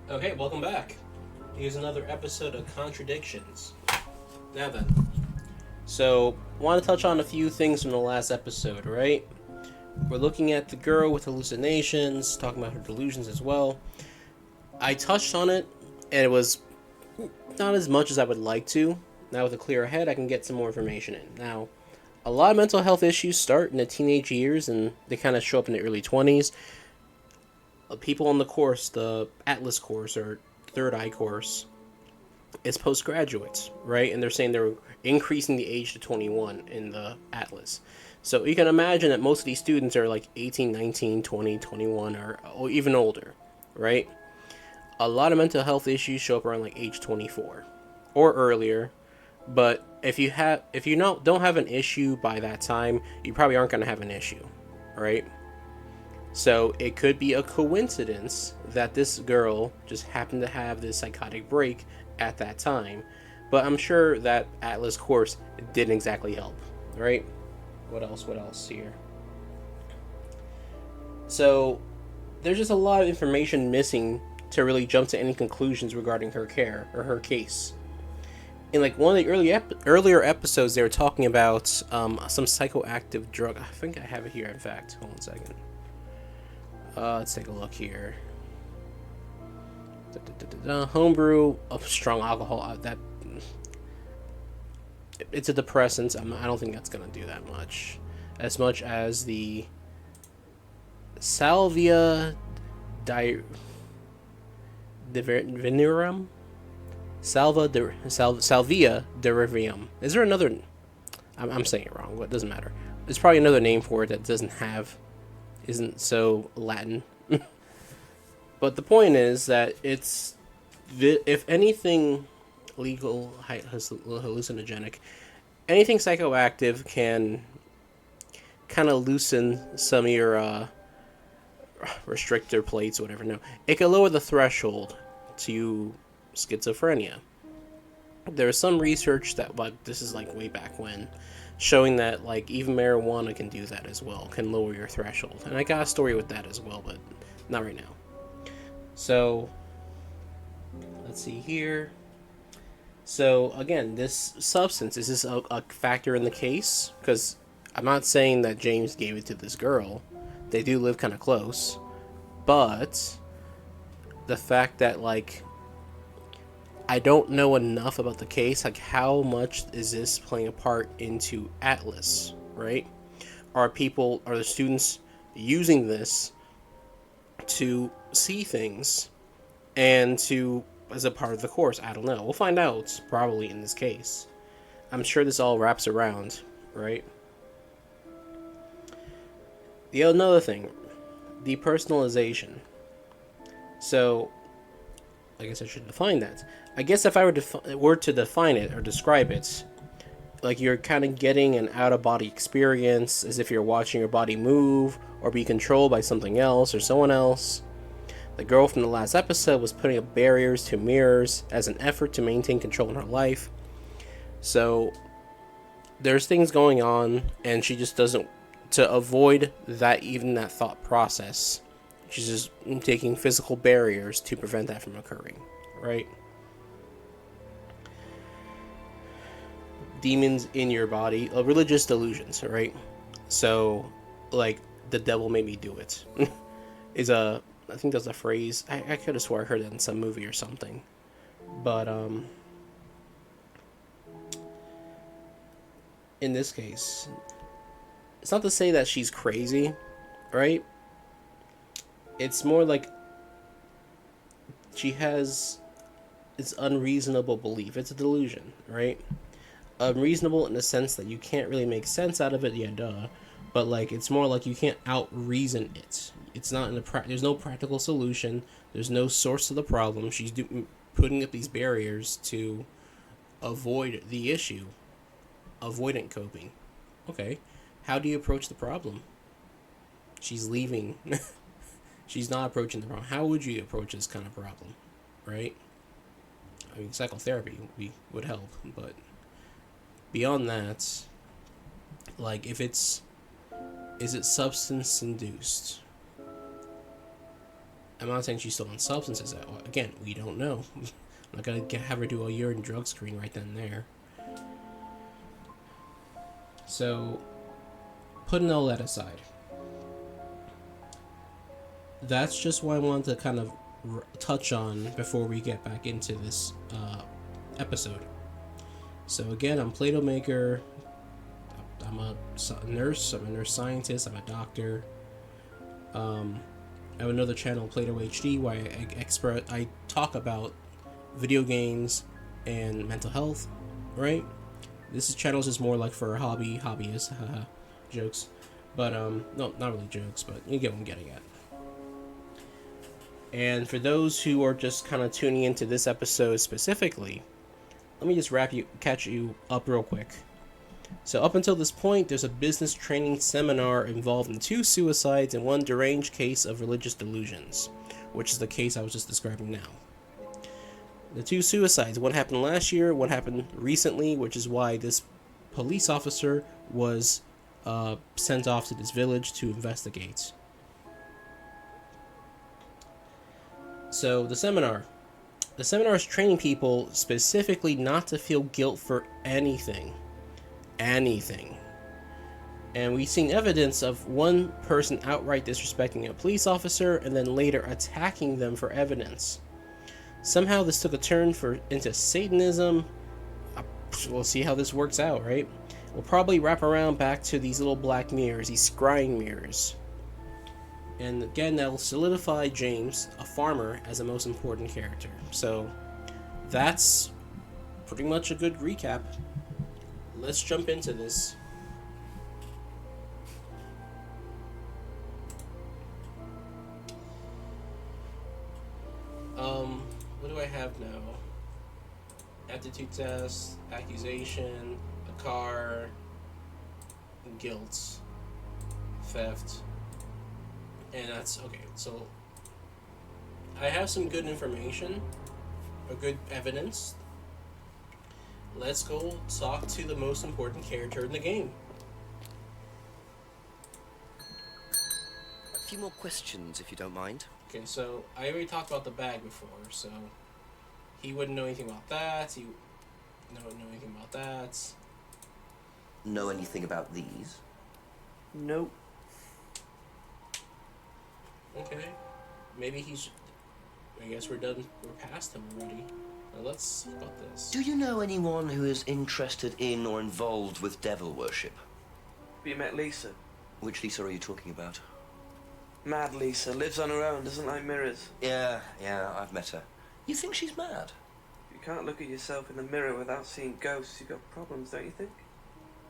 Okay, welcome back. Here's another episode of Contradictions. Now then, so want to touch on a few things from the last episode, right? We're looking at the girl with hallucinations, talking about her delusions as well. I touched on it, and it was not as much as I would like to. Now, with a clearer head, I can get some more information in. Now, a lot of mental health issues start in the teenage years, and they kind of show up in the early 20s. People on the course, the Atlas course or Third Eye course, it's postgraduates, right? And they're saying they're increasing the age to 21 in the Atlas. So you can imagine that most of these students are like 18, 19, 20, 21, or even older, right? A lot of mental health issues show up around like age 24 or earlier. But if you don't have an issue by that time, you probably aren't going to have an issue, right? So it could be a coincidence that this girl just happened to have this psychotic break at that time. But I'm sure that Atlas course didn't exactly help, right? What else? What else here? So there's just a lot of information missing to really jump to any conclusions regarding her care or her case. In like one of the earlier episodes, they were talking about some psychoactive drug. I think I have it here. In fact, hold on a second. Let's take a look here. Homebrew of strong alcohol. That it's a depressant. I don't think that's gonna do that much, as much as the salvia divinium, salvia divinium. Is there another? I'm saying it wrong, but it doesn't matter. There's probably another name for it that isn't so Latin. But the point is that it's, if anything legal hallucinogenic, anything psychoactive can kind of loosen some of your restrictor plates, whatever. No, it can lower the threshold to schizophrenia. There's some research that, like, this is like way back when, showing that like even marijuana can do that as well, can lower your threshold. And I got a story with that as well, but not right now. So let's see here. So again, this substance, is this a factor in the case? Because I'm not saying that James gave it to this girl. They do live kind of close, but the fact that, like, I don't know enough about the case, like how much is this playing a part into Atlas, right? Are the students using this to see things and to, as a part of the course? I don't know. We'll find out probably in this case. I'm sure this all wraps around, right? The another thing, depersonalization. So, I guess I should define that. I guess if I were to define it or describe it, like you're kind of getting an out of body experience, as if you're watching your body move or be controlled by something else or someone else. The girl from the last episode was putting up barriers to mirrors as an effort to maintain control in her life. So there's things going on, and she just doesn't, to avoid that, even that thought process, she's just taking physical barriers to prevent that from occurring, right? Demons in your body, religious delusions, right? So, like, the devil made me do it. I think that's a phrase. I could have swore I heard that in some movie or something. But, in this case, it's not to say that she's crazy, right? It's more like she has this unreasonable belief. It's a delusion, right? Unreasonable in the sense that you can't really make sense out of it, yeah, duh. But like, it's more like you can't out reason it. It's not there's no practical solution. There's no source of the problem. She's putting up these barriers to avoid the issue. Avoidant coping. Okay, how do you approach the problem? She's leaving. She's not approaching the problem. How would you approach this kind of problem, right? I mean, psychotherapy would help, but beyond that, like, is it substance induced? I'm not saying she's still on substances. Again, we don't know. I'm not gonna have her do a urine drug screen right then and there. So, putting all that aside, that's just what I wanted to kind of touch on before we get back into this episode. So again, I'm Platomaker. I'm a nurse. I'm a nurse scientist. I'm a doctor. I have another channel, Plato HD, where I talk about video games and mental health. Right? This channel is just more like for hobbyists, jokes. But no, not really jokes, but you get what I'm getting at. And for those who are just kind of tuning into this episode specifically, let me just catch you up real quick. So up until this point, there's a business training seminar involving 2 suicides and 1 deranged case of religious delusions, which is the case I was just describing now. The 2 suicides, one happened last year, one happened recently, which is why this police officer was sent off to this village to investigate. So the seminar is training people specifically not to feel guilt for anything. And we've seen evidence of one person outright disrespecting a police officer and then later attacking them for evidence. Somehow this took a turn into Satanism. We'll see how this works out, right? We'll probably wrap around back to these little black mirrors, these scrying mirrors. And again, that'll solidify James, a farmer, as the most important character. So that's pretty much a good recap. Let's jump into this. What do I have now? Aptitude test, accusation, a car, guilt, theft, and that's okay. So I have some good information, or good evidence. Let's go talk to the most important character in the game. A few more questions, if you don't mind. Okay, so I already talked about the bag before, so he wouldn't know anything about that. He wouldn't know anything about that. Know anything about these? Nope. Okay, maybe he's. I guess we're done. We're past him already. Now let's see about this. Do you know anyone who is interested in or involved with devil worship? Have you met Lisa? Which Lisa are you talking about? Mad Lisa. Lives on her own, doesn't like mirrors. Yeah, I've met her. You think she's mad? If you can't look at yourself in the mirror without seeing ghosts, you've got problems, don't you think?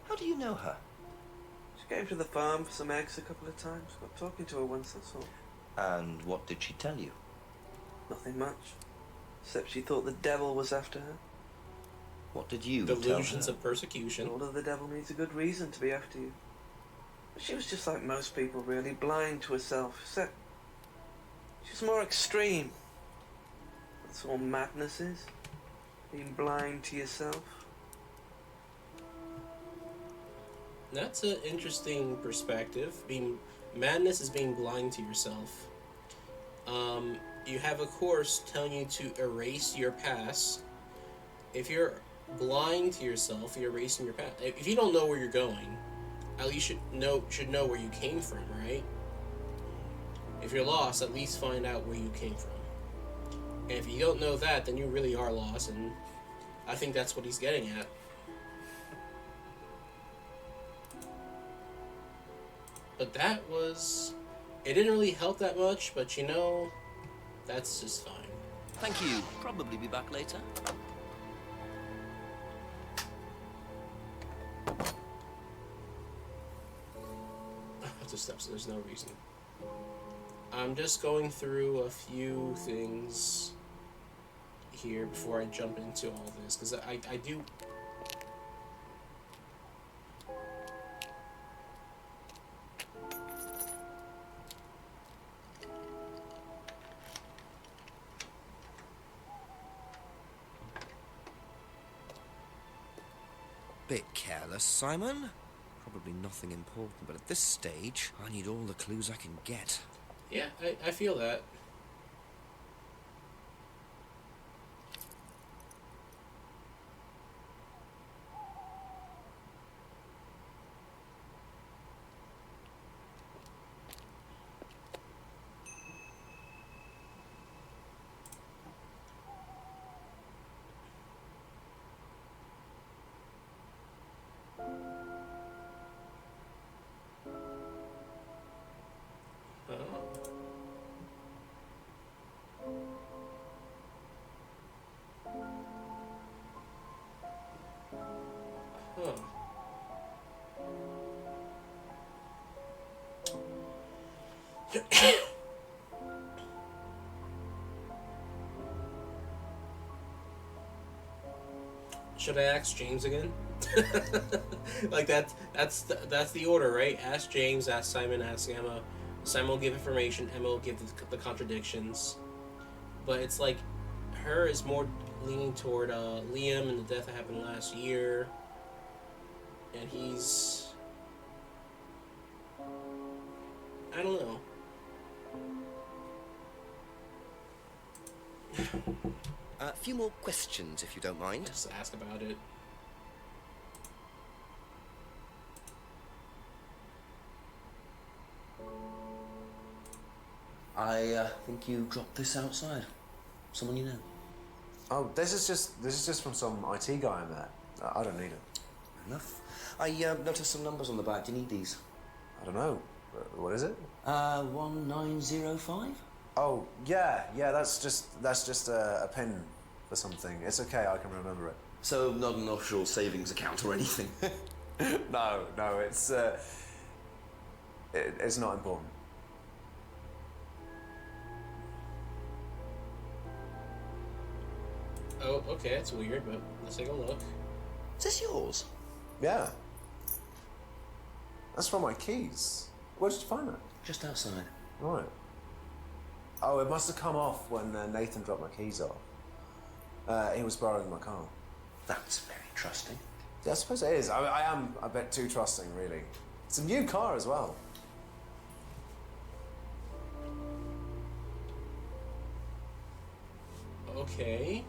How do you know her? She came to the farm for some eggs a couple of times. Got talking to her once, that's all. And what did she tell you? Nothing much. Except she thought the devil was after her. What did you tell her? Delusions of persecution. All of the devil needs a good reason to be after you. But she was just like most people, really, blind to herself. Except she was more extreme. That's all madness is. Being blind to yourself. That's an interesting perspective. Madness is being blind to yourself. You have a course telling you to erase your past. If you're blind to yourself, you're erasing your past. If you don't know where you're going, at least should know where you came from, right? If you're lost, at least find out where you came from. And if you don't know that, then you really are lost, and I think that's what he's getting at. But it didn't really help that much, but that's just fine. Thank you. Probably be back later. To steps, so there's no reason. I'm just going through a few things here before I jump into all this, because I do. Bit careless, Simon. Probably nothing important, but at this stage, I need all the clues I can get. Yeah, I feel that. Should I ask James again? Like that's the order, right? Ask James, ask Simon, ask Emma. Simon will give information. Emma will give the contradictions. But it's like her is more leaning toward Liam and the death that happened last year, and he's, I don't know. A few more questions, if you don't mind. Just ask about it. I think you dropped this outside. Someone you know. Oh, this is just from some IT guy I met. I don't need it. Fair enough. I noticed some numbers on the back. Do you need these? I don't know. What is it? 1905? Oh, yeah, that's just a pin for something. It's okay, I can remember it. So, not an offshore savings account or anything? No, it's not important. Oh, okay, that's weird, but let's take a look. Is this yours? Yeah. That's from my keys. Where did you find that? Just outside. Right. Oh, it must have come off when Nathan dropped my keys off. He was borrowing my car. That's very trusting. Yeah, I suppose it is. I am a bit too trusting, really. It's a new car as well. Okay.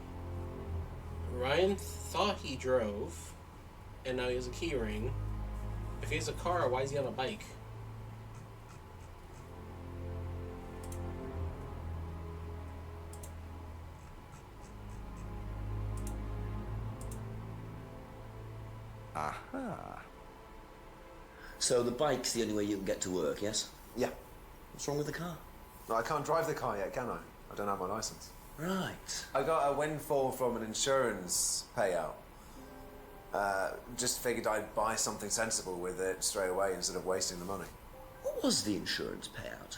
Ryan thought he drove, and now he has a key ring. If he has a car, why is he on a bike? Aha. So the bike's the only way you can get to work, yes? Yeah. What's wrong with the car? No, I can't drive the car yet, can I? I don't have my license. Right. I got a windfall from an insurance payout. Just figured I'd buy something sensible with it straight away instead of wasting the money. What was the insurance payout?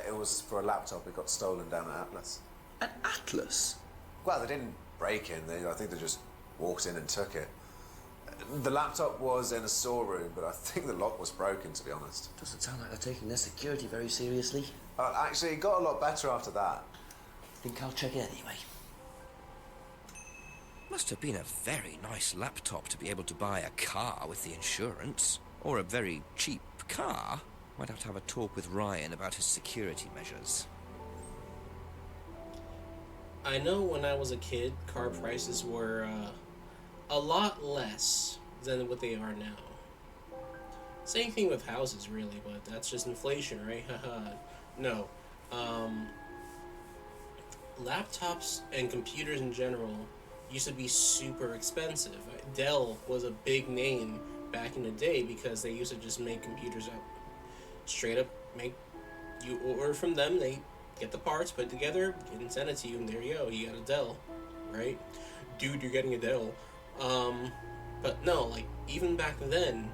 It was for a laptop. It got stolen down at Atlas. At Atlas? Well, they didn't break in. I think they just walked in and took it. The laptop was in a storeroom, but I think the lock was broken, to be honest. Doesn't sound like they're taking their security very seriously. Actually, it got a lot better after that. Think I'll check it anyway. Must have been a very nice laptop to be able to buy a car with the insurance. Or a very cheap car. Might have to have a talk with Ryan about his security measures. I know when I was a kid, car prices were a lot less than what they are now. Same thing with houses, really, but that's just inflation, right? Haha. No. Laptops and computers in general used to be super expensive. Dell was a big name back in the day because they used to just make computers up. Straight up make, you order from them, they get the parts, put it together, and send it to you, and there you go, you got a Dell, right? Dude, you're getting a Dell. But no, like, even back then,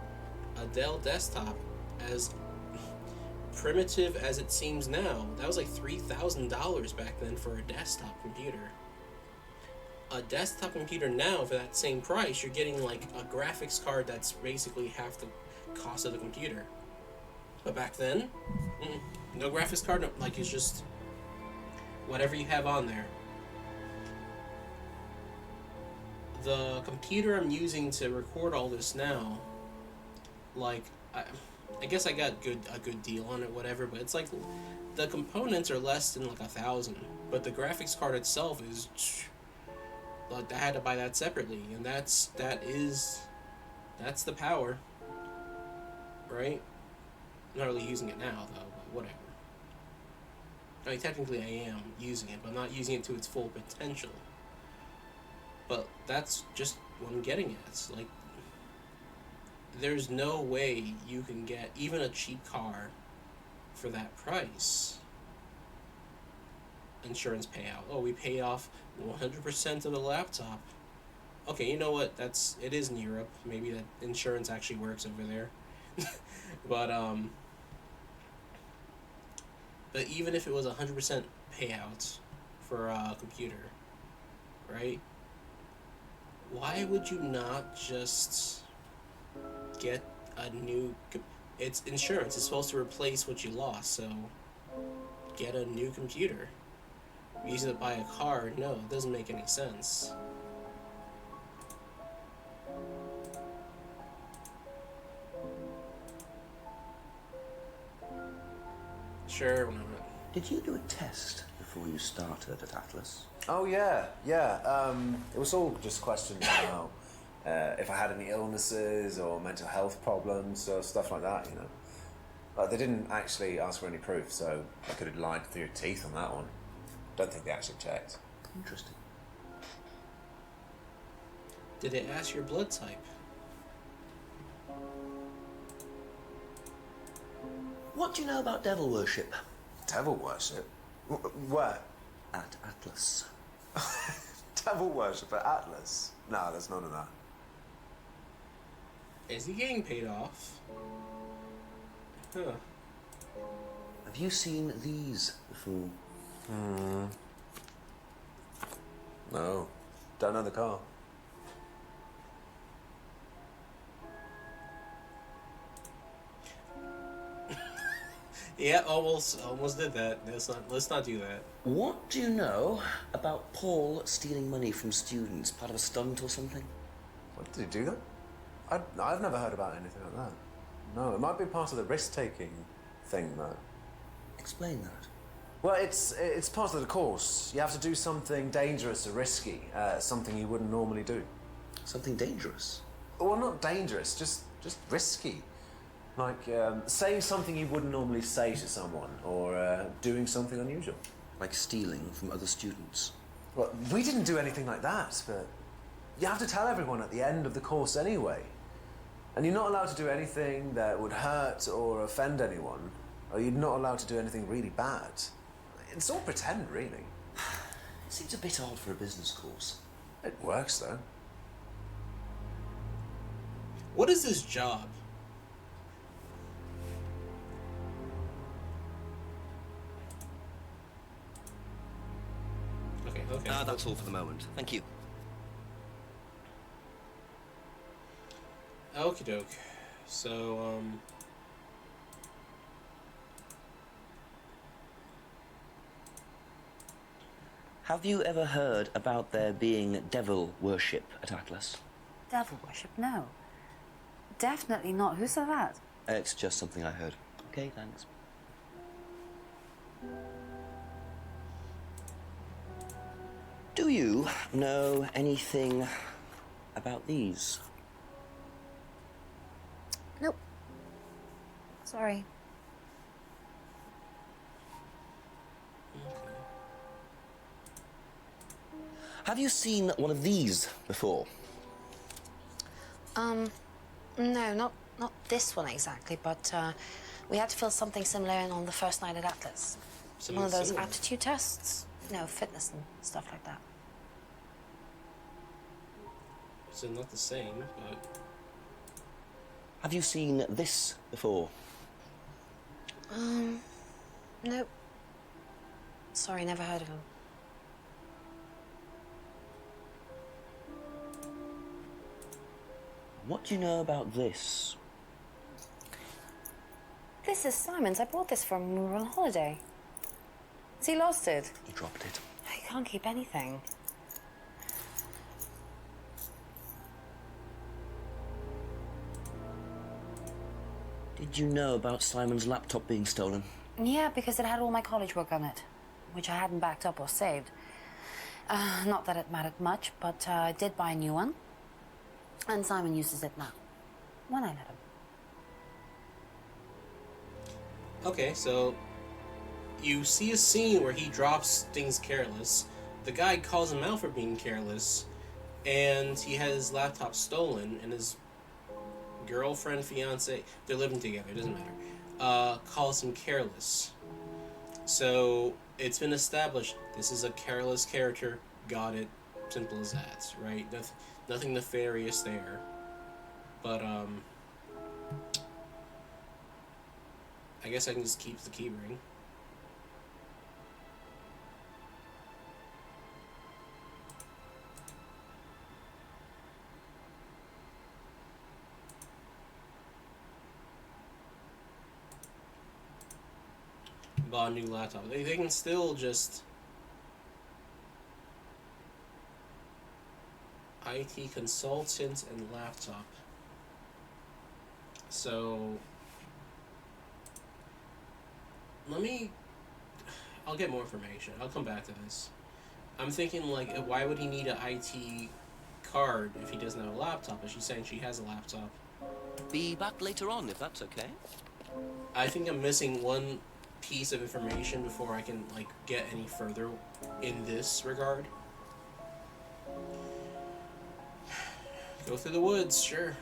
a Dell desktop, as primitive as it seems now, that was like $3,000 back then for a desktop computer. A desktop computer now, for that same price, you're getting like a graphics card that's basically half the cost of the computer. But back then, no graphics card, no, like, it's just whatever you have on there. The computer I'm using to record all this now, like, I guess I got a good deal on it, whatever, but it's like the components are less than like $1,000, but the graphics card itself is, like, I had to buy that separately, and that's the power, right? I'm not really using it now though, but whatever. I mean, technically I am using it, but I'm not using it to its full potential. But that's just what I'm getting at. It's like, there's no way you can get even a cheap car for that price. Insurance payout. Oh, we pay off 100% of the laptop. Okay, you know what? It is in Europe. Maybe that insurance actually works over there. But even if it was 100% payout for a computer, right? Why would you not just get a new... It's insurance. It's supposed to replace what you lost, so get a new computer. Use it to buy a car. No, it doesn't make any sense. Sure, why not? Did you do a test before you started at Atlas? Oh yeah. It was all just questions about if I had any illnesses or mental health problems or stuff like that, you know. Like, they didn't actually ask for any proof, so I could have lied through your teeth on that one. Don't think they actually checked. Interesting. Did it ask your blood type? What do you know about devil worship? Devil worship? Where? At Atlas. Devil worship at Atlas? No, there's none of that. Is he getting paid off? Huh. Have you seen these before? No. Don't know the car. Yeah, almost did that. Let's not do that. What do you know about Paul stealing money from students? Part of a stunt or something? What, did he do that? I've never heard about anything like that. No, it might be part of the risk-taking thing, though. Explain that. Well, it's part of the course. You have to do something dangerous or risky, something you wouldn't normally do. Something dangerous? Well, not dangerous, just risky. Like saying something you wouldn't normally say to someone, or doing something unusual. Like stealing from other students? Well, we didn't do anything like that, but you have to tell everyone at the end of the course anyway. And you're not allowed to do anything that would hurt or offend anyone, or you're not allowed to do anything really bad. It's all pretend, really. It seems a bit odd for a business course. It works, though. What is this job? Okay. That's all for the moment. Thank you. Okie doke. So, Have you ever heard about there being devil worship at Atlas? Devil worship? No. Definitely not. Who said that? It's just something I heard. Okay, thanks. Do you know anything about these? Nope. Sorry. Have you seen one of these before? No, not this one exactly, but we had to fill something similar in on the first night at Atlas. Something One of those similar? aptitude tests. No, fitness and stuff like that. so not the same, but Have you seen this before? Nope. Sorry, never heard of him. What do you know about this? This is Simon's. I bought this from when we were on holiday. Has he lost it? He dropped it. I can't keep anything. Did you know about Simon's laptop being stolen? Yeah, because it had all my college work on it, which I hadn't backed up or saved. Not that it mattered much, but I did buy a new one. And Simon uses it now. When I let him. okay. So you see a scene where he drops things careless. The guy calls him out for being careless, and he had his laptop stolen, and his girlfriend, fiance, they're living together, it doesn't matter, calls him careless. So it's been established this is a careless character. Got it. Simple as that, right? Nothing nefarious there. But I guess I can just keep the keyring. bought a new laptop. They can still just IT consultant and laptop. So I'll get more information. I'll come back to this. I'm thinking, like, why would he need an IT card if he doesn't have a laptop? But she's saying she has a laptop. Be back later on, if that's okay. I think I'm missing one piece of information before I can, like, get any further in this regard. Go through the woods, sure.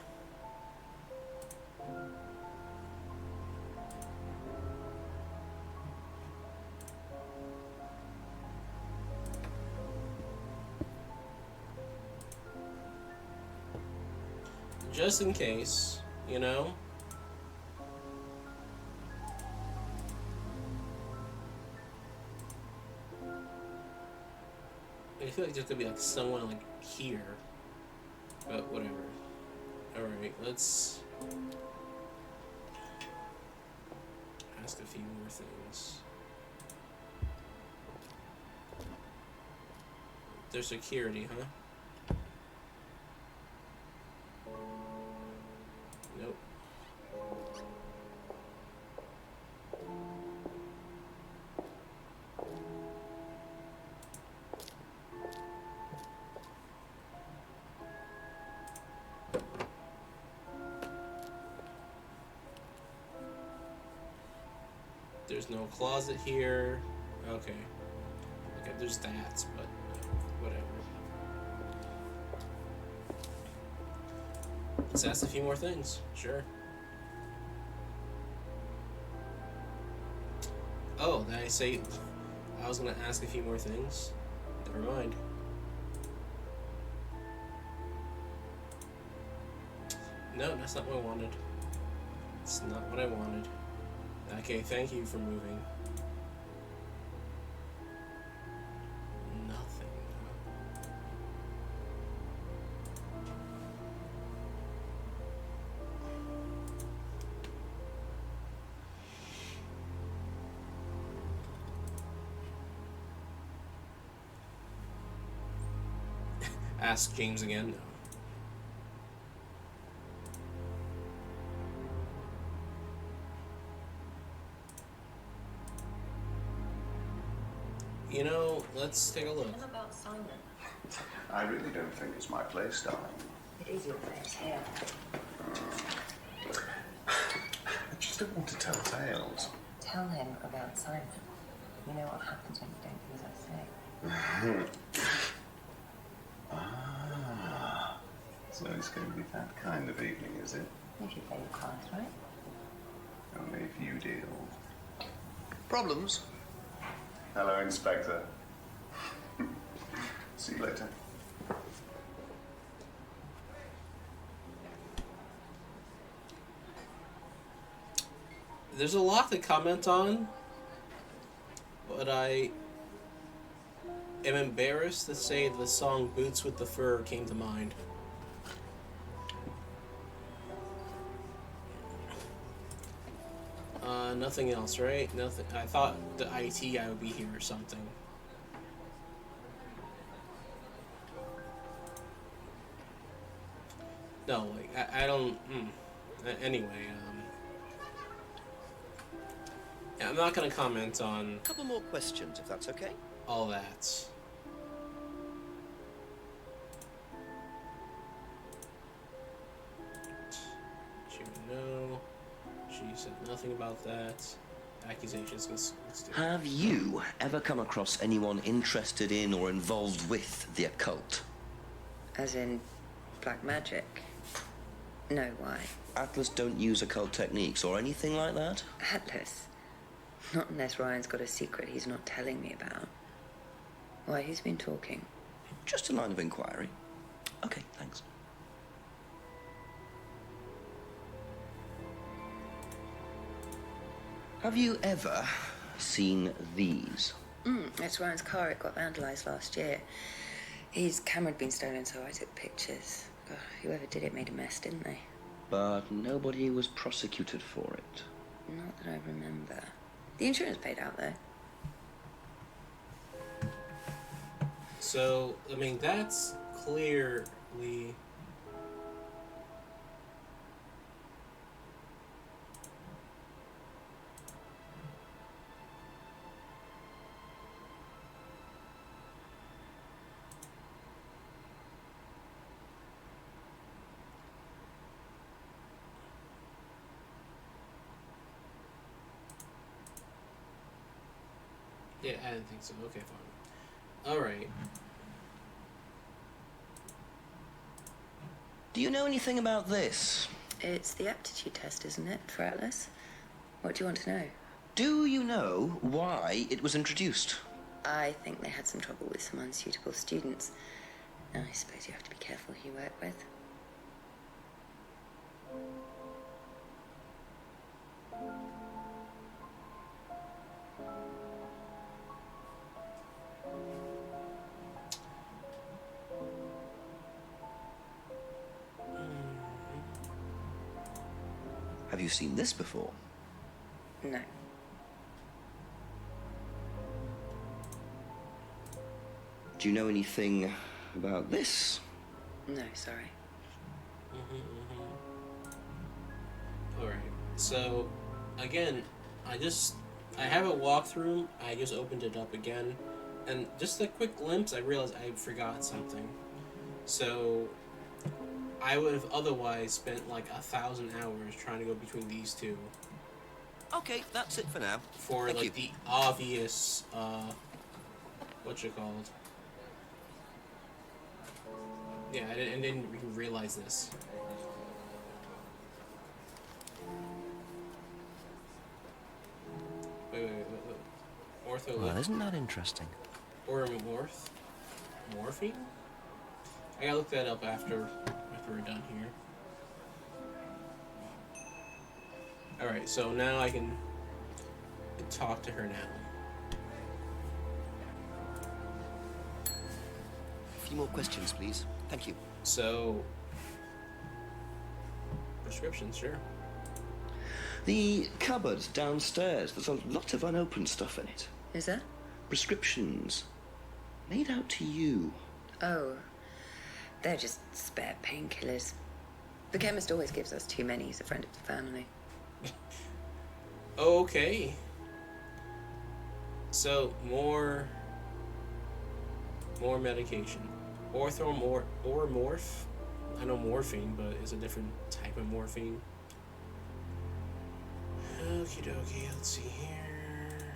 Just in case, you know? I feel like there's gonna be like someone like here. But whatever. Alright, let's ask a few more things. There's security, huh? Nope. There's no closet here. Okay. Okay, there's that, but whatever. Let's ask a few more things. Sure. Oh, did I say I was gonna ask a few more things? Never mind. No, that's not what I wanted. It's not what I wanted. Okay, thank you for moving. Nothing. Ask James again? No. You know, let's take a look. What about Simon? I really don't think it's my place, darling. It is your place here. I just don't want to tell tales. Tell him about Simon. You know what happens when you don't do as I say. Ah, so it's going to be that kind of evening, is it? If you play your cards right. Only if you deal. Problems? Hello, Inspector. See you later. There's a lot to comment on, but I am embarrassed to say the song Boots with the Fur came to mind. Nothing else, right? Nothing. I thought the IT guy would be here or something. No, like, I don't... Anyway, yeah, I'm not gonna comment on A couple more questions, if that's okay. all that. She would know. She said nothing about that. Accusations. Let's do it. Have you ever come across anyone interested in or involved with the occult? As in black magic? No, why? Atlas don't use occult techniques or anything like that? Atlas? Not unless Ryan's got a secret he's not telling me about. Why, who's been talking? Just a line of inquiry. Okay, thanks. Have you ever seen these? That's Ryan's car. It got vandalised last year. His camera had been stolen, so I took pictures. God, whoever did it made a mess, didn't they? But nobody was prosecuted for it. Not that I remember. The insurance paid out, though. So, I mean, that's clearly... Yeah, I didn't think so. Okay, fine. Alright. Do you know anything about this? It's the aptitude test, isn't it, for Atlas? What do you want to know? Do you know why it was introduced? I think they had some trouble with some unsuitable students. I suppose you have to be careful who you work with. Have you seen this before? No. Do you know anything about this? No, sorry. Alright, so, again, I have a walkthrough, I just opened it up again, and just a quick glimpse, I realized I forgot something. So, I would have otherwise spent like 1,000 hours trying to go between these two. Okay, that's it for now. For Thank like you. the obvious, what's it called? Yeah, I didn't even realize this. Wait. Ortho. Well, isn't that interesting? Or morphine? I gotta look that up after we're done here. Alright, so now I can talk to her now. A few more questions, please. Thank you. So, prescriptions, sure. The cupboard downstairs. There's a lot of unopened stuff in it. Is there? Prescriptions. Made out to you. Oh, they're just spare painkillers. The chemist always gives us too many. He's a friend of the family. Okay. So, more medication. Morph. I know morphine, but it's a different type of morphine. Okie dokie, let's see here.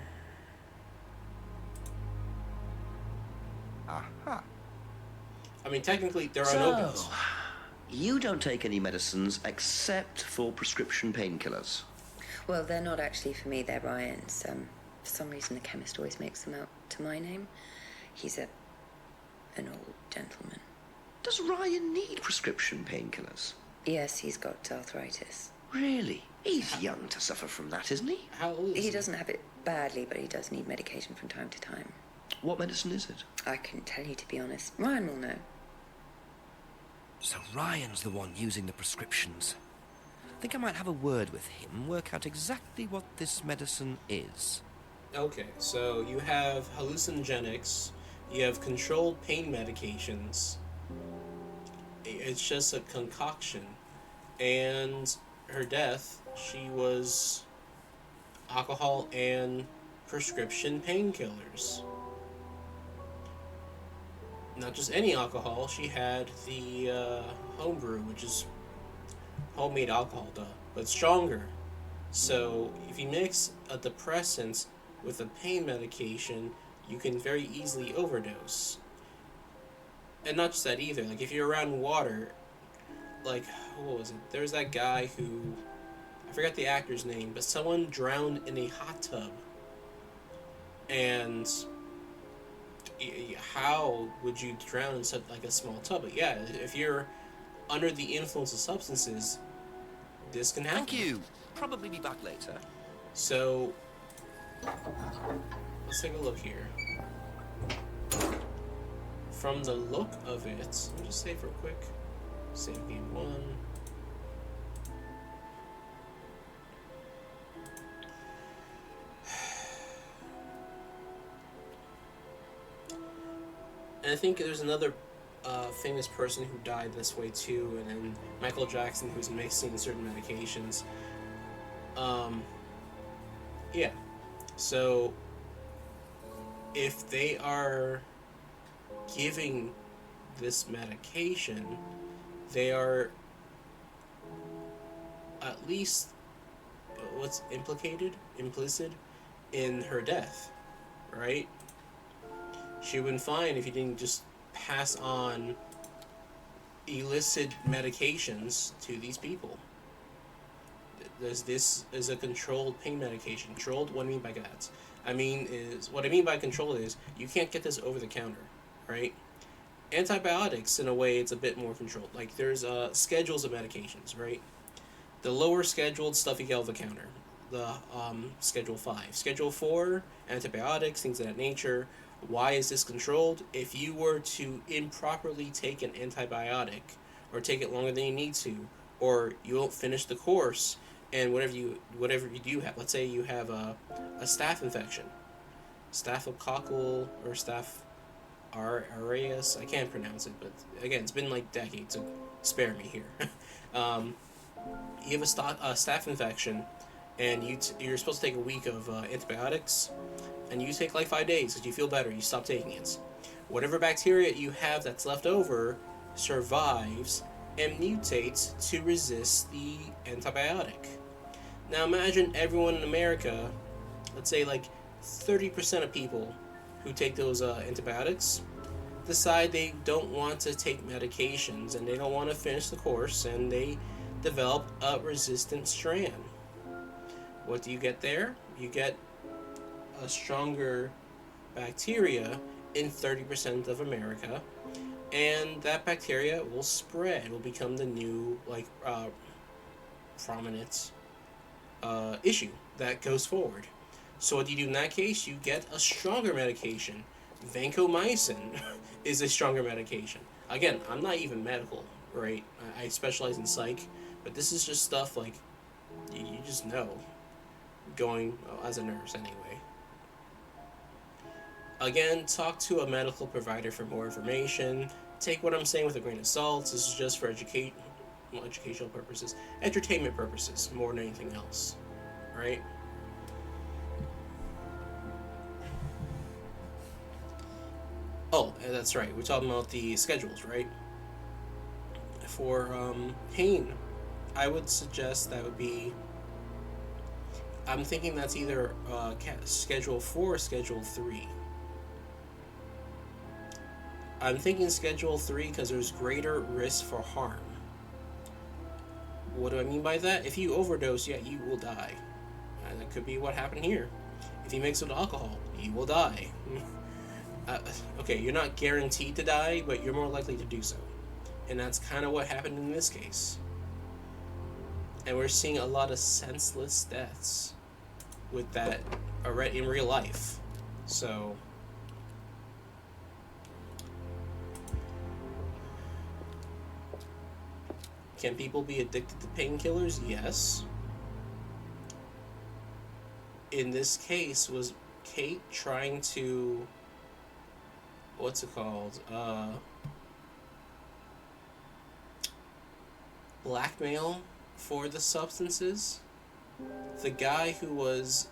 Aha. I mean, technically, they're So, unopened. you don't take any medicines except for prescription painkillers. Well, they're not actually for me. They're Ryan's. For some reason, the chemist always makes them out to my name. He's an old gentleman. Does Ryan need prescription painkillers? Yes, he's got arthritis. Really? He's young to suffer from that, isn't he? How old is He doesn't have it badly, but he does need medication from time to time. What medicine is it? I couldn't tell you, to be honest. Ryan will know. So Ryan's the one using the prescriptions. I think I might have a word with him, work out exactly what this medicine is. Okay, so you have hallucinogenics, you have controlled pain medications. It's just a concoction. And her death, she was alcohol and prescription painkillers. Not just any alcohol, she had the homebrew, which is homemade alcohol, but stronger. So if you mix a depressant with a pain medication, you can very easily overdose. And not just that either, like if you're around water, like, what was it? There's that guy who, I forgot the actor's name, but someone drowned in a hot tub. And how would you drown in such like a small tub? But yeah, if you're under the influence of substances, this can happen. Thank you. Probably be back later. So, let's take a look here. From the look of it, let me just save real quick. Save game 1. And I think there's another famous person who died this way too, and then Michael Jackson, who's mixing certain medications. Yeah. So if they are giving this medication, they are at least what's implicit in her death, right? She would been fine if you didn't just pass on illicit medications to these people. This is a controlled pain medication. Controlled, what I mean by that? What I mean by controlled is you can't get this over the counter, right? Antibiotics, in a way, it's a bit more controlled. Like, there's schedules of medications, right? The lower scheduled stuff you get over the counter. The Schedule 5. Schedule 4, antibiotics, things of that nature. Why is this controlled? If you were to improperly take an antibiotic, or take it longer than you need to, or you won't finish the course, and whatever you do have, let's say you have a staph infection, staphylococcal or staph aureus, I can't pronounce it, but again, it's been like decades, so spare me here. You have a staph infection, and you're supposed to take a week of antibiotics, and you take like 5 days because you feel better, you stop taking it. Whatever bacteria you have that's left over survives and mutates to resist the antibiotic. Now imagine everyone in America, let's say like 30% of people who take those antibiotics decide they don't want to take medications and they don't want to finish the course, and they develop a resistant strand. What do you get there? You get a stronger bacteria in 30% of America, and that bacteria will spread. It will become the new, prominent issue that goes forward. So what do you do in that case? You get a stronger medication. Vancomycin is a stronger medication. Again, I'm not even medical, right? I specialize in psych, but this is just stuff like you just know, going as a nurse anyway. Again, talk to a medical provider for more information. Take what I'm saying with a grain of salt. This is just for educational purposes, entertainment purposes, more than anything else, right? Oh, that's right. We're talking about the schedules, right? For pain, I would suggest that would be. I'm thinking that's either Schedule 4 or Schedule 3. I'm thinking Schedule 3 because there's greater risk for harm. What do I mean by that? If you overdose, yeah, you will die. And that could be what happened here. If you mix with alcohol, you will die. Okay, you're not guaranteed to die, but you're more likely to do so. And that's kind of what happened in this case. And we're seeing a lot of senseless deaths with that already in real life. So can people be addicted to painkillers? Yes. In this case, was Kate trying to, what's it called? Blackmail for the substances? The guy who was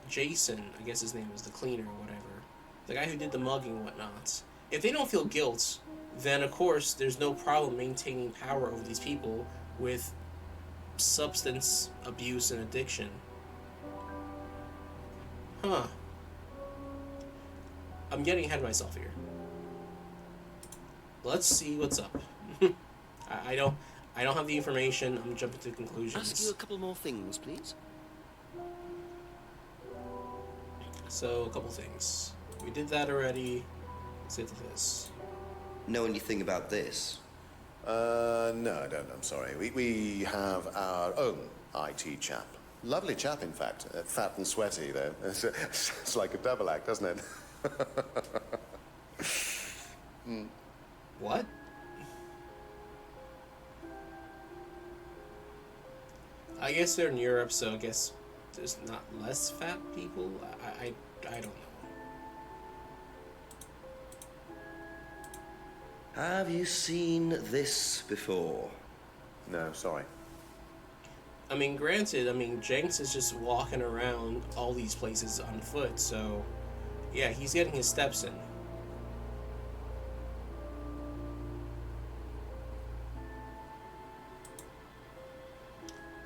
Jason, I guess his name was, the cleaner or whatever, the guy who did the mugging and whatnot, if they don't feel guilt, then of course there's no problem maintaining power over these people with substance abuse and addiction. Huh. I'm getting ahead of myself here. Let's see what's up. I don't have the information. I'm jumping to conclusions. Ask you a couple more things, please. So, a couple things. We did that already. Let's get to this. Know anything about this? No, I don't. I'm sorry. We have our own IT chap. Lovely chap, in fact. Fat and sweaty, though. It's like a double act, doesn't it? What? I guess they're in Europe, so I guess there's not less fat people. I don't know. Have you seen this before? No, sorry. I mean, granted, Jenks is just walking around all these places on foot, so yeah, he's getting his steps in.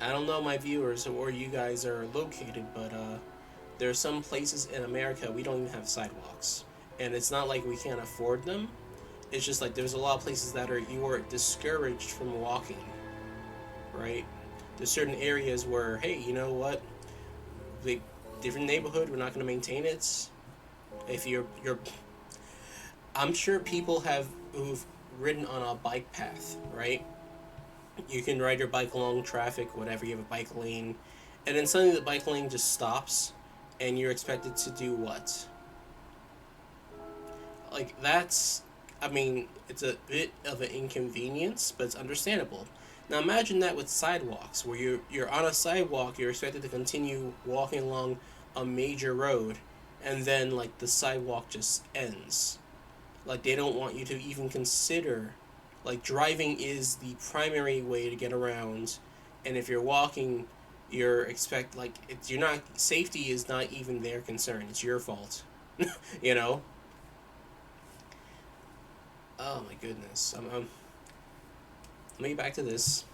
I don't know, my viewers, where you guys are located, but there are some places in America we don't even have sidewalks. And it's not like we can't afford them. It's just like there's a lot of places that you are discouraged from walking, right? There's certain areas where, hey, you know what? The different neighborhood, we're not going to maintain it. If you're, I'm sure people who've ridden on a bike path, right? You can ride your bike along traffic, whatever. You have a bike lane, and then suddenly the bike lane just stops, and you're expected to do what? Like that's, it's a bit of an inconvenience, but it's understandable. Now imagine that with sidewalks, where you're on a sidewalk, you're expected to continue walking along a major road, and then like the sidewalk just ends. Like they don't want you to even consider, like driving is the primary way to get around, and if you're walking, safety is not even their concern. It's your fault, you know. Oh my goodness, let me get back to this.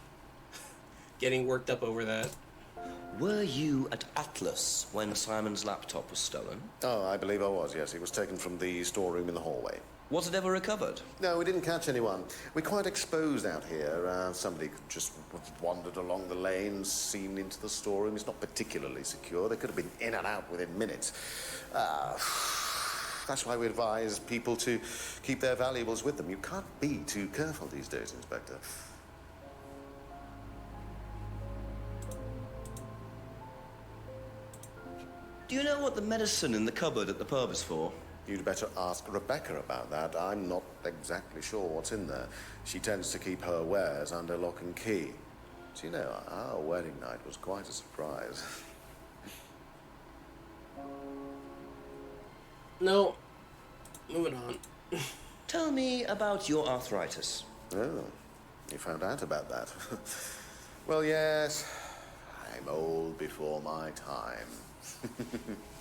Getting worked up over that. Were you at Atlas when Simon's laptop was stolen? Oh, I believe I was, yes. It was taken from the storeroom in the hallway. Was it ever recovered? No, we didn't catch anyone. We're quite exposed out here. Somebody could just have wandered along the lane, seen into the storeroom. It's not particularly secure. They could have been in and out within minutes. That's why we advise people to keep their valuables with them. You can't be too careful these days, Inspector. Do you know what the medicine in the cupboard at the pub is for? You'd better ask Rebecca about that. I'm not exactly sure what's in there. She tends to keep her wares under lock and key. Do you know, our wedding night was quite a surprise. No. Moving on. Tell me about your arthritis. Oh, you found out about that. Well, yes, I'm old before my time.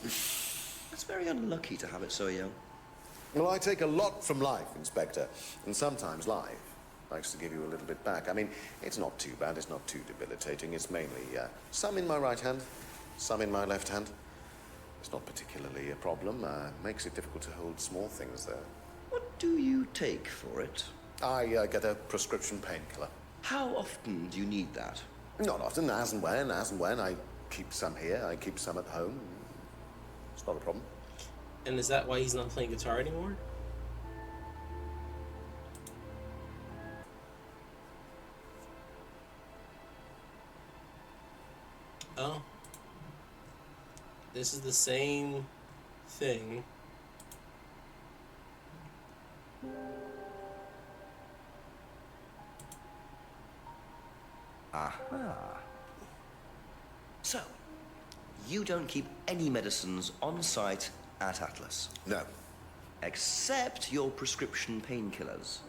It's very unlucky to have it so young. Well, I take a lot from life, Inspector, and sometimes life likes to give you a little bit back. It's not too bad, it's not too debilitating. It's mainly some in my right hand, some in my left hand. It's not particularly a problem. Makes it difficult to hold small things, though. What do you take for it? I get a prescription painkiller. How often do you need that? Not often, as and when. I keep some here, I keep some at home. It's not a problem. And is that why he's not playing guitar anymore? Oh. This is the same thing. Aha. So, you don't keep any medicines on site at Atlas? No. Except your prescription painkillers?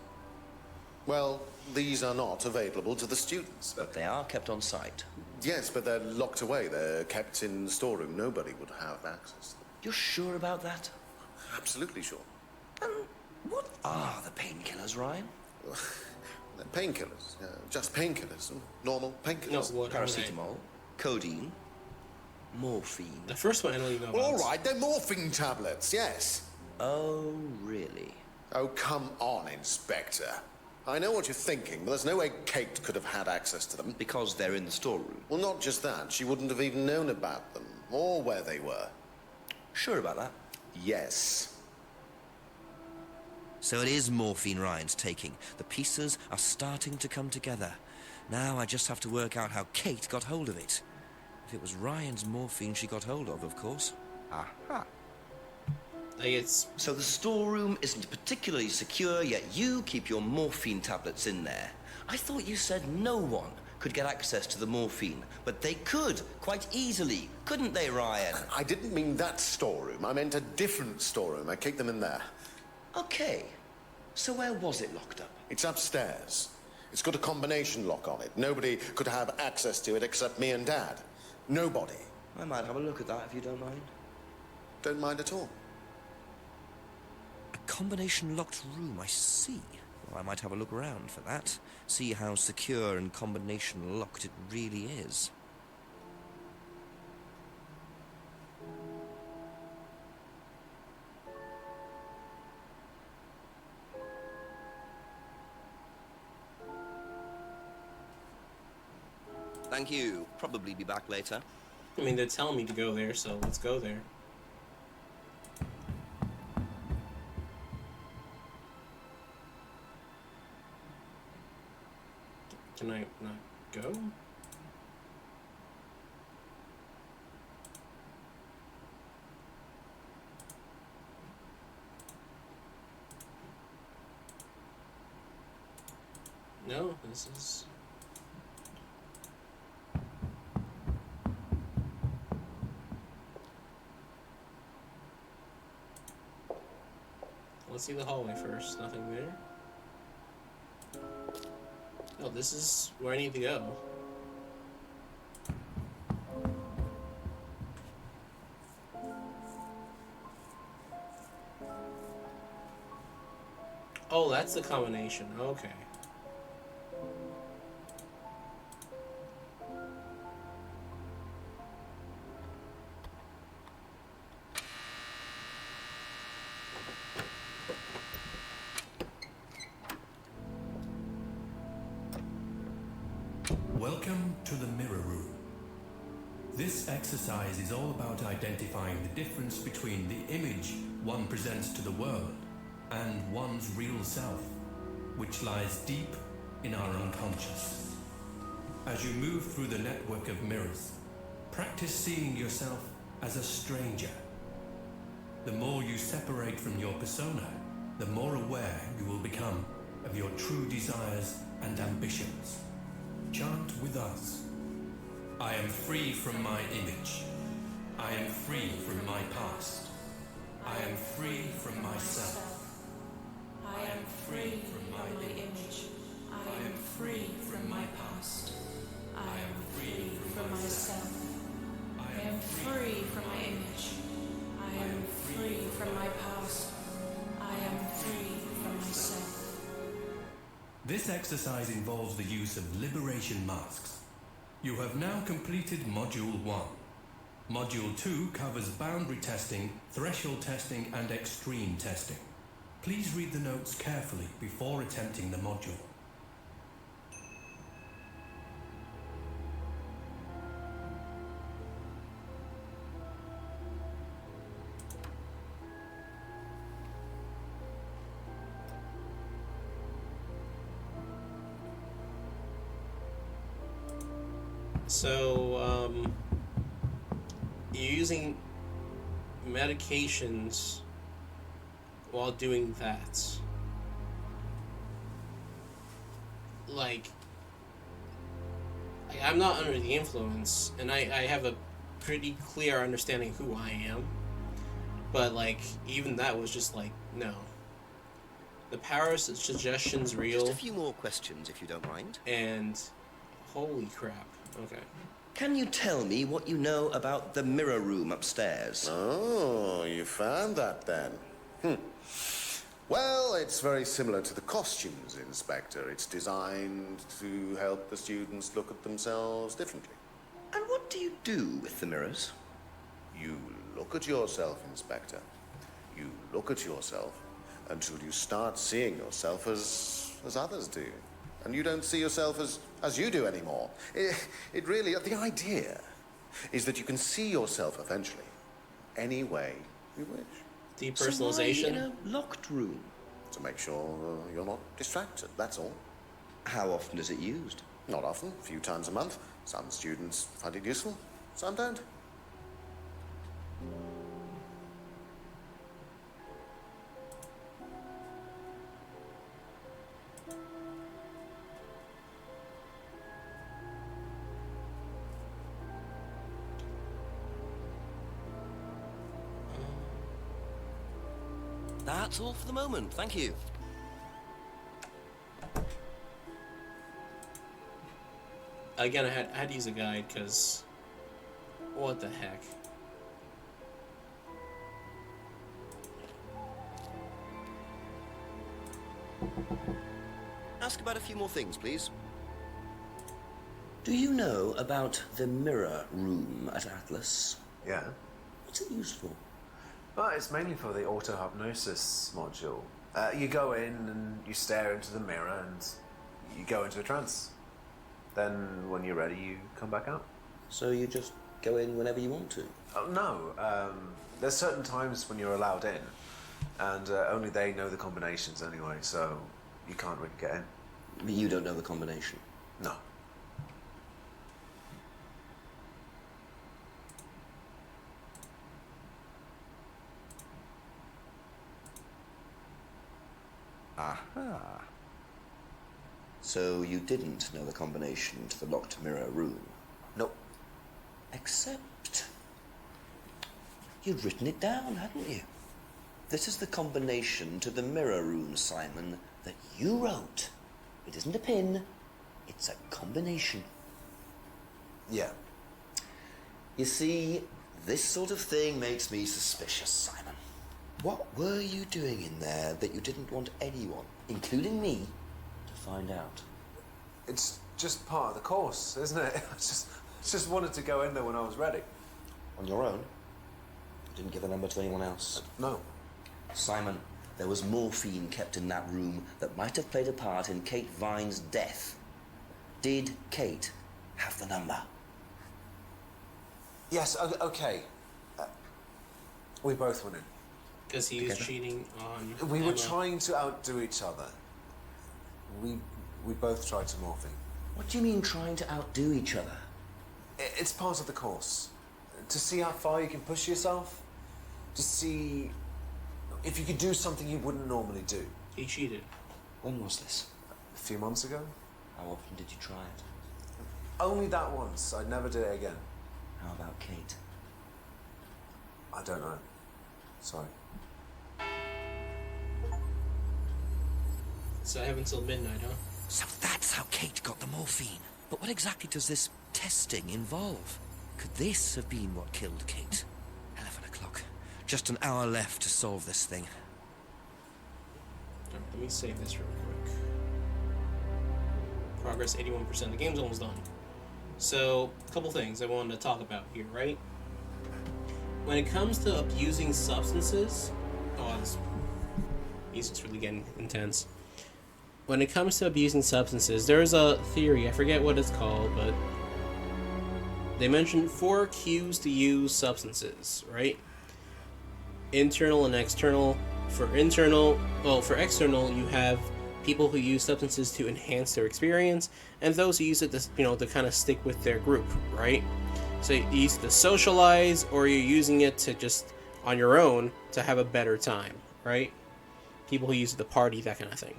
Well, these are not available to the students. But they are kept on site? Yes, but they're locked away. They're kept in the storeroom. Nobody would have access to them. You're sure about that? Absolutely sure. And what are the painkillers, Ryan? They're painkillers. Just painkillers. Normal painkillers. No, what Paracetamol, codeine, morphine. The first one I don't even know Well, about. all right, they're morphine tablets, yes. Oh, really? Oh, come on, Inspector. I know what you're thinking, but there's no way Kate could have had access to them. Because they're in the storeroom? Well, not just that. She wouldn't have even known about them, or where they were. Sure about that? Yes. So it is morphine Ryan's taking. The pieces are starting to come together. Now I just have to work out how Kate got hold of it. If it was Ryan's morphine she got hold of course. Aha. So the storeroom isn't particularly secure, yet you keep your morphine tablets in there. I thought you said no one could get access to the morphine, but they could, quite easily, couldn't they, Ryan? I didn't mean that storeroom. I meant a different storeroom. I keep them in there. Okay. So where was it locked up? It's upstairs. It's got a combination lock on it. Nobody could have access to it except me and Dad. Nobody. I might have a look at that if you don't mind. Don't mind at all. A combination locked room, I see. Well, I might have a look around for that. See how secure and combination locked it really is. Thank you. Probably be back later. I mean, they're telling me to go there, so let's go there. Can I not go? No, this is... Let's see the hallway first. Nothing there. Oh, this is where I need to go. Oh, that's the combination. Okay. Welcome to the Mirror Room. This exercise is all about identifying the difference between the image one presents to the world and one's real self, which lies deep in our unconscious. As you move through the network of mirrors, practice seeing yourself as a stranger. The more you separate from your persona, the more aware you will become of your true desires and ambitions. Chant with us. I am free from my image. I am free from my past. I am free from myself. I am free from my image. I am free from my past. I am free from myself. I am free from my image. I am free from my past. I am free from myself. This exercise involves the use of liberation masks. You have now completed Module 1. Module 2 covers boundary testing, threshold testing, and extreme testing. Please read the notes carefully before attempting the module. So, you're using medications while doing that. Like, I'm not under the influence, and I have a pretty clear understanding who I am. But, like, even that was just like, no. The power of suggestion's real. Just a few more questions, if you don't mind. And, holy crap. Okay. Can you tell me what you know about the mirror room upstairs? Oh, you found that then. Well, it's very similar to the costumes, Inspector. It's designed to help the students look at themselves differently. And what do you do with the mirrors? You look at yourself, Inspector. You look at yourself until you start seeing yourself as others do. And you don't see yourself as you do anymore. It really, the idea is that you can see yourself eventually any way you wish. Depersonalization? So why in a locked room? To make sure you're not distracted, that's all. How often is it used? Not often, a few times a month. Some students find it useful, some don't. That's all for the moment, thank you. Again, I had to use a guide because what the heck. Ask about a few more things, please. Do you know about the mirror room at Atlas? Yeah. What's it used for? Well, it's mainly for the auto-hypnosis module. You go in and you stare into the mirror and you go into a trance. Then, when you're ready, you come back out. So you just go in whenever you want to? Oh, no. There's certain times when you're allowed in, and only they know the combinations anyway, so you can't really get in. But you don't know the combination? No. Aha. So you didn't know the combination to the locked mirror room? Nope. Except you'd written it down, hadn't you? This is the combination to the mirror room, Simon, that you wrote. It isn't a pin, it's a combination. Yeah. You see, this sort of thing makes me suspicious, Simon. What were you doing in there that you didn't want anyone, including me, to find out? It's just part of the course, isn't it? I just wanted to go in there when I was ready. On your own? You didn't give the number to anyone else? No. Simon, there was morphine kept in that room that might have played a part in Kate Vine's death. Did Kate have the number? Yes, okay. We both went in. Because he was cheating on We were Emma. trying to outdo each other. We both tried to morphine. What do you mean trying to outdo each other? It's part of the course. To see how far you can push yourself. To see if you could do something you wouldn't normally do. He cheated. When was this? A few months ago. How often did you try it? Only that once. I'd never do it again. How about Kate? I don't know. Sorry. So I have until midnight, huh? So that's how Kate got the morphine. But what exactly does this testing involve? Could this have been what killed Kate? 11 o'clock. Just an hour left to solve this thing. Alright, let me save this real quick. Progress 81%. The game's almost done. So, a couple things I wanted to talk about here, right? When it comes to abusing substances... Oh, this music's really getting intense. When it comes to abusing substances, there's a theory, I forget what it's called, but they mentioned 4 cues to use substances, right? Internal and external. For external, you have people who use substances to enhance their experience, and those who use it to kind of stick with their group, right? So you use it to socialize, or you're using it to just on your own to have a better time, right? People who use it to party, that kind of thing.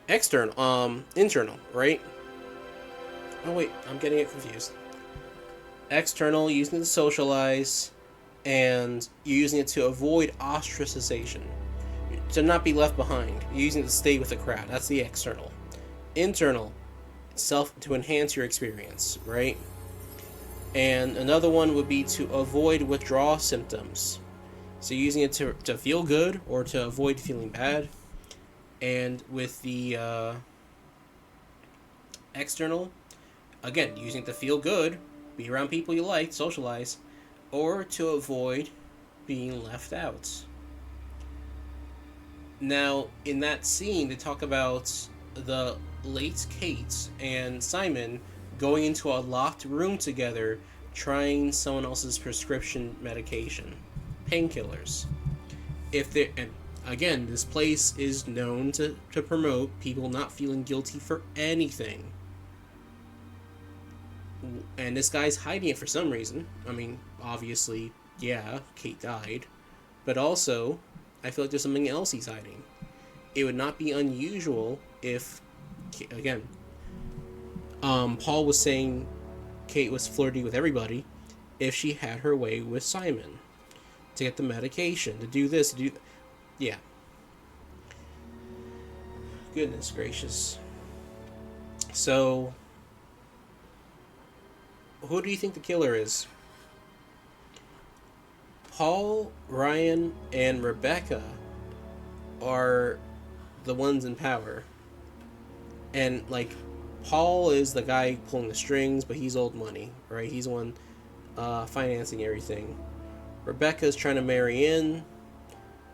Internal, right? Oh wait, I'm getting it confused. External, using it to socialize, and you're using it to avoid ostracization, to not be left behind. You're using it to stay with the crowd. That's the external. Internal, to enhance your experience, right? And another one would be to avoid withdrawal symptoms. So using it to feel good or to avoid feeling bad. And with the external, again, using it to feel good, be around people you like, socialize, or to avoid being left out. Now, in that scene, they talk about the late Kate and Simon going into a locked room together, trying someone else's prescription medication, painkillers. And again, this place is known to promote people not feeling guilty for anything. And this guy's hiding it for some reason. I mean, obviously, yeah, Kate died. But also, I feel like there's something else he's hiding. It would not be unusual if, again, Paul was saying Kate was flirty with everybody, if she had her way with Simon. To get the medication, to do this, to do... Yeah. Goodness gracious. So, who do you think the killer is? Paul, Ryan, and Rebecca are the ones in power. And, like, Paul is the guy pulling the strings, but he's old money, right? He's the one financing everything. Rebecca's trying to marry in,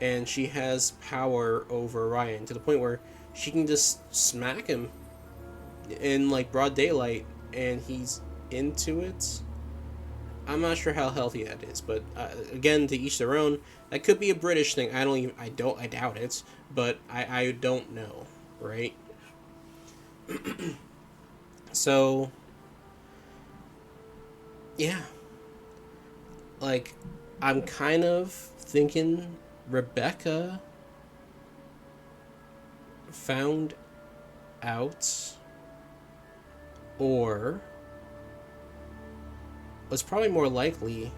and she has power over Ryan to the point where she can just smack him in, like, broad daylight, and he's into it. I'm not sure how healthy that is, but again, to each their own. That could be a British thing. I doubt it, but I don't know, right? So, yeah, like, I'm kind of thinking Rebecca found out, or was probably more likely,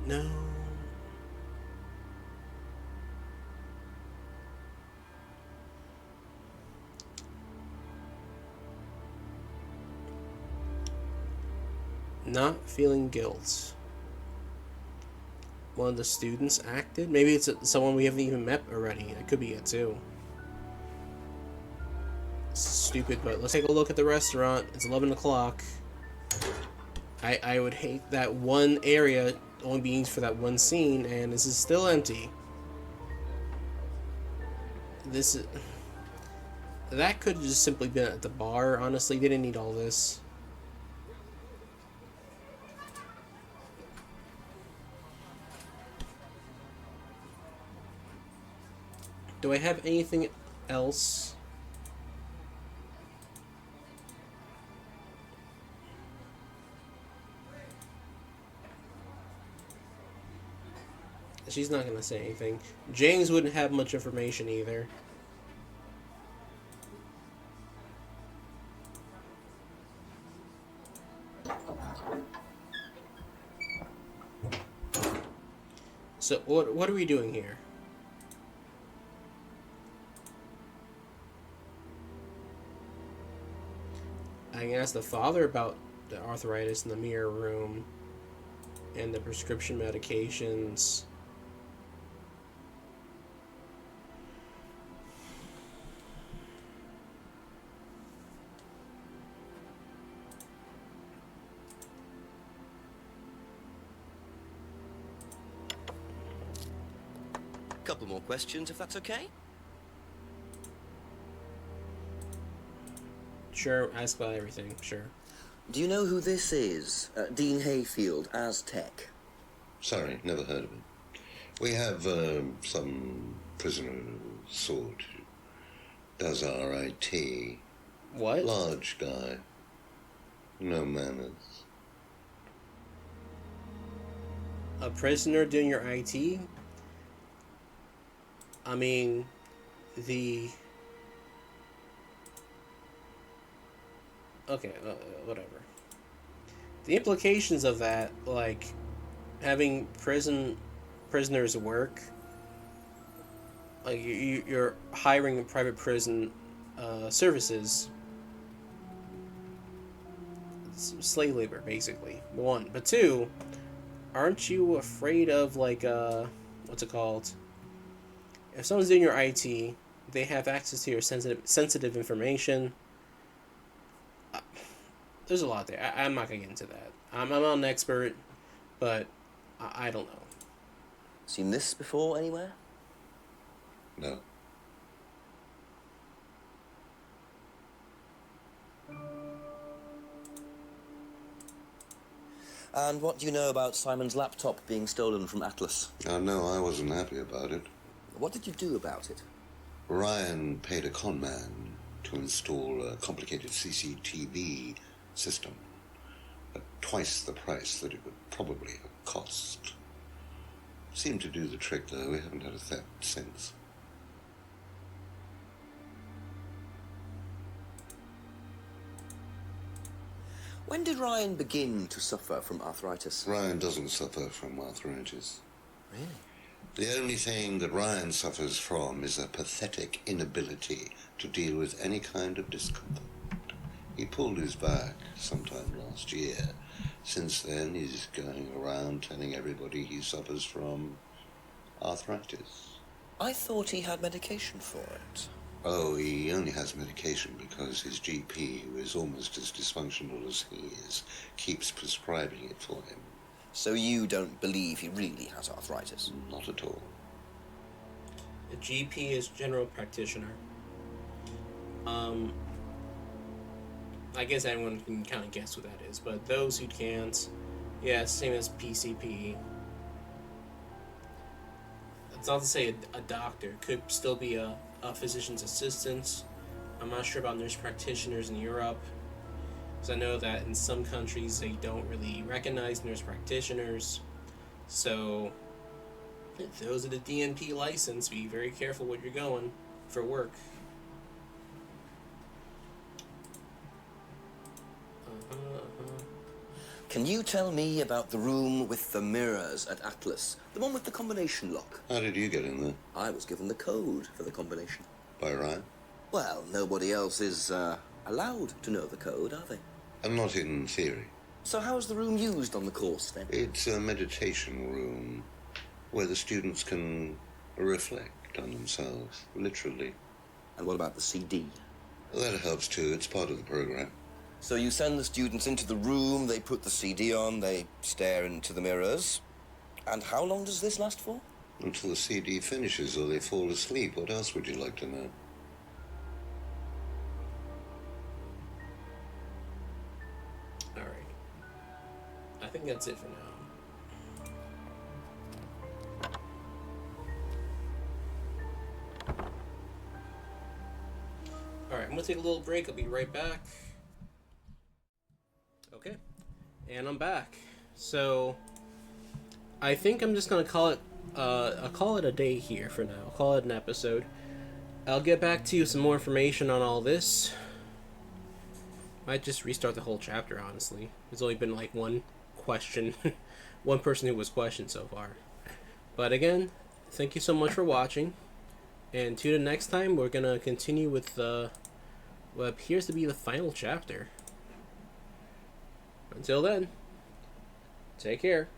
no. Not feeling guilt. One of the students acted? Maybe it's someone we haven't even met already. That could be it too. Stupid, but let's take a look at the restaurant. It's 11 o'clock. I would hate that one area only being used for that one scene, and this is still empty. That could have just simply been at the bar, honestly. They didn't need all this. Do I have anything else? She's not going to say anything. James wouldn't have much information either. So, what are we doing here? I can ask the father about the arthritis in the mirror room and the prescription medications. Couple more questions, if that's okay? Sure, ask about everything, sure. Do you know who this is? Dean Hayfield, Aztec. Sorry, never heard of him. We have some prisoner sort who does our IT. What? Large guy. No manners. A prisoner doing your IT? I mean, okay, whatever. The implications of that, like, having prisoners work, like, you're hiring private prison services. It's slave labor, basically. One. But two, aren't you afraid of, like, what's it called? If someone's doing your IT, they have access to your sensitive information. There's a lot there. I'm not going to get into that. I'm not an expert, but I don't know. Seen this before anywhere? No. And what do you know about Simon's laptop being stolen from Atlas? No, I wasn't happy about it. What did you do about it? Ryan paid a con man to install a complicated CCTV system at twice the price that it would probably have cost. Seemed to do the trick, though. We haven't had a theft since. When did Ryan begin to suffer from arthritis? Ryan doesn't suffer from arthritis. Really? The only thing that Ryan suffers from is a pathetic inability to deal with any kind of discomfort. He pulled his back sometime last year. Since then, he's going around telling everybody he suffers from arthritis. I thought he had medication for it. Oh, he only has medication because his GP, who is almost as dysfunctional as he is, keeps prescribing it for him. So you don't believe he really has arthritis? Not at all. The GP is general practitioner. I guess everyone can kind of guess what that is, but those who can't, yeah, same as PCP. It's not to say a doctor. Could still be a physician's assistant. I'm not sure about nurse practitioners in Europe, because I know that in some countries they don't really recognize nurse practitioners. So, if those are the DNP license, be very careful where you're going for work. Can you tell me about the room with the mirrors at Atlas? The one with the combination lock? How did you get in there? I was given the code for the combination. By Ryan? Well, nobody else is allowed to know the code, are they? And not in theory. So how is the room used on the course, then? It's a meditation room where the students can reflect on themselves, literally. And what about the CD? That helps too. It's part of the program. So you send the students into the room, they put the CD on, they stare into the mirrors. And how long does this last for? Until the CD finishes or they fall asleep. What else would you like to know? Alright. I think that's it for now. Alright, I'm gonna take a little break. I'll be right back. Okay. And I'm back. So I think I'm just gonna call it I'll call it a day here for now. I'll call it an episode. I'll get back to you with some more information on all this. Might just restart the whole chapter, honestly. There's only been like one question, one person who was questioned so far. But again, thank you so much for watching. And tune in next time. We're gonna continue with what appears to be the final chapter. Until then, take care.